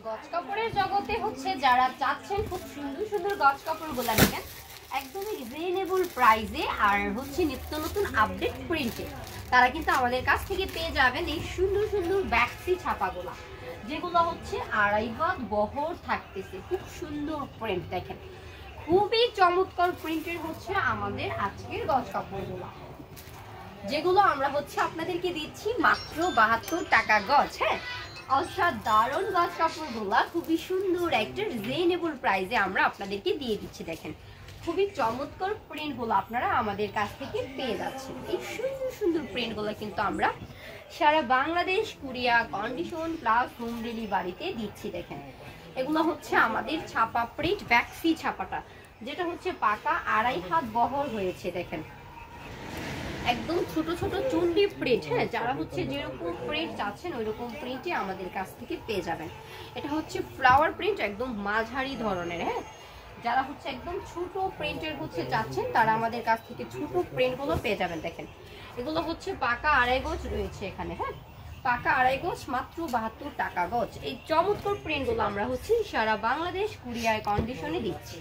গজ কাপড়ের জগতে হচ্ছে যারা চাচ্ছেন খুব সুন্দর সুন্দর গজ কাপড়গুলো নেবেন একদমই রিজনেবল প্রাইসে আর হচ্ছে নিত্য নতুন আপডেট প্রিন্টে, তারা কিন্তু আমাদের কাছ থেকে পেয়ে যাবেন এই সুন্দর সুন্দর ব্যাক্সি ছাপাগুলো, যেগুলো হচ্ছে 2.5 হাত বহর থাকতেছে। খুব সুন্দর প্রিন্ট, দেখেন খুবই চমৎকার প্রিন্টের হচ্ছে আমাদের আজকের গজ কাপড়গুলো, যেগুলো আমরা হচ্ছে আপনাদেরকে দিচ্ছি মাত্র 72 টাকা গজ। হ্যাঁ, অসাধারণ গজ কাপড়গুলা খুবই সুন্দর একটা রিজনেবল প্রাইসে আমরা আপনাদেরকে দিয়ে দিচ্ছি। দেখেন খুবই চমৎকার প্রিন্টগুলো আপনারা আমাদের কাছ থেকে পেয়ে যাচ্ছেন। এই সুন্দর সুন্দর প্রিন্টগুলো কিন্তু আমরা সারা Bangladesh courier condition plus home ডেলিভারিতে দিচ্ছি। দেখেন এগুলো হচ্ছে আমাদের ছাপা প্রিন্ট ব্যাক্সি ছাপাটা, যেটা হচ্ছে পাকা 2.5 হাত বহর হয়েছে। দেখেন একদম ছোট ছোট চুন্ডি প্রিন্ট। হ্যাঁ, যারা হচ্ছে যেরকম প্রিন্ট চাচ্ছেন ওই রকম প্রিন্টই আমাদের কাছ থেকে পেয়ে যাবেন। এটা হচ্ছে ফ্লাওয়ার প্রিন্ট, একদম মাঝারি ধরনের। হ্যাঁ, যারা হচ্ছে একদম ছোট প্রিন্টের হচ্ছে চাচ্ছেন তারা আমাদের কাছ থেকে ছোট প্রিন্টগুলো পেয়ে যাবেন। দেখেন এগুলো হচ্ছে পাকা 2.5 গজ রয়েছে এখানে। হ্যাঁ, পাকা 2.5 গজ মাত্র 72 টাকা গজ। এই চমৎকার প্রিন্টগুলো আমরা হচ্ছে সারা বাংলাদেশ কুরিয়ার কন্ডিশনে দিচ্ছি।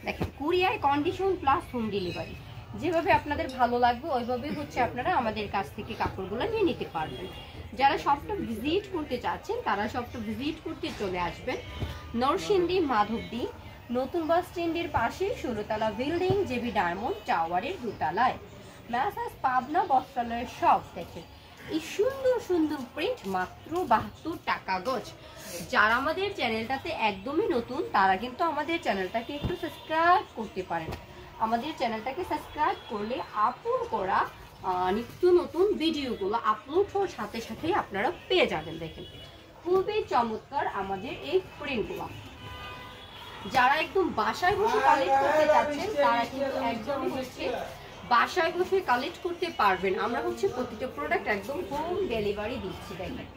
দেখেন courier condition plus home delivery, যেভাবে আপনাদের ভালো লাগবে ওইভাবে হচ্ছে আপনারা আমাদের কাছ থেকে কাপড়গুলো নিয়ে নিতে পারবেন। যারা শপটা ভিজিট করতে চাচ্ছেন তারা শপটা ভিজিট করতে চলে আসবেন নরসিংদী মাধবদী নতুন বাস স্ট্যান্ডের পাশে 16তলা বিল্ডিং জেবি ডায়মন্ড টাওয়ারের 2তলায় ম্যাসাজ পাবনা বস্ত্রালয়ের শপ। দেখেন এই সুন্দর সুন্দর প্রিন্ট মাত্র 72 টাকা গজ। যারা আমাদের চ্যানেলটাতে একদমই নতুন তারা কিন্তু আমাদের চ্যানেলটাকে একটু সাবস্ক্রাইব করতে পারেন। আমাদের চ্যানেলটাকে সাবস্ক্রাইব করলে আপলোড করা নিত্য নতুন ভিডিওগুলো আপলোড হওয়ার সাথে সাথেই আপনারা পেয়ে যাবেন। দেখেন খুবই চমৎকার আমাদের এই প্রিন্টগুলো। যারা একদম বাসায় বসে কালেক্ট করতে চাচ্ছেন তারা কিন্তু একদমই হচ্ছে বাসায় বসে কালেক্ট করতে পারবেন। আমরা হচ্ছে প্রতিটা প্রোডাক্ট একদম হোম ডেলিভারি দিচ্ছি। দেখেন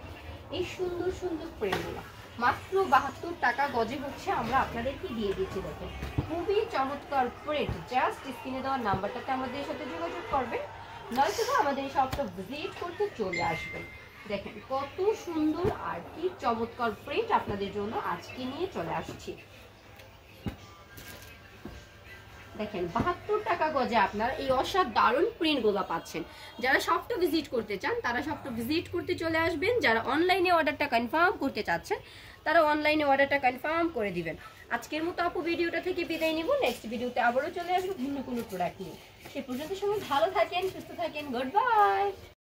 এই সুন্দর সুন্দর প্রিন্টগুলো মাত্র 72 টাকা গজে হচ্ছে আমরা আপনাদেরকে দিয়ে দিচ্ছি। দেখেন খুবই চমৎকার প্রিন্ট। জাস্ট স্ক্রিনে দেওয়ার নাম্বারটাতে আমাদের সাথে যোগাযোগ করবেন, নয়তো আমাদের শপটা ভিজিট করতে চলে আসবেন। দেখেন কত সুন্দর আর কি চমৎকার প্রিন্ট আপনাদের জন্য আজকে নিয়ে চলে আসছি। দেখেন 72 টাকা গজে আপনারা এই অসাধারণ প্রিন্টগুলো পাচ্ছেন। যারা শপটা ভিজিট করতে চান তারা শপটা ভিজিট করতে চলে আসবেন। যারা অনলাইনে অর্ডারটা কনফার্ম করতে চাচ্ছেন তারা অনলাইনে অর্ডারটা কনফার্ম করে দিবেন। আজকের মতো আপু ভিডিওটা থেকে বিদায় নিব। নেক্সট ভিডিওতে আবারও চলে আসবো ভিন্ন কোনো প্রোডাক্ট নিয়ে। সে পর্যন্ত সবাই ভালো থাকেন, সুস্থ থাকেন। Good bye.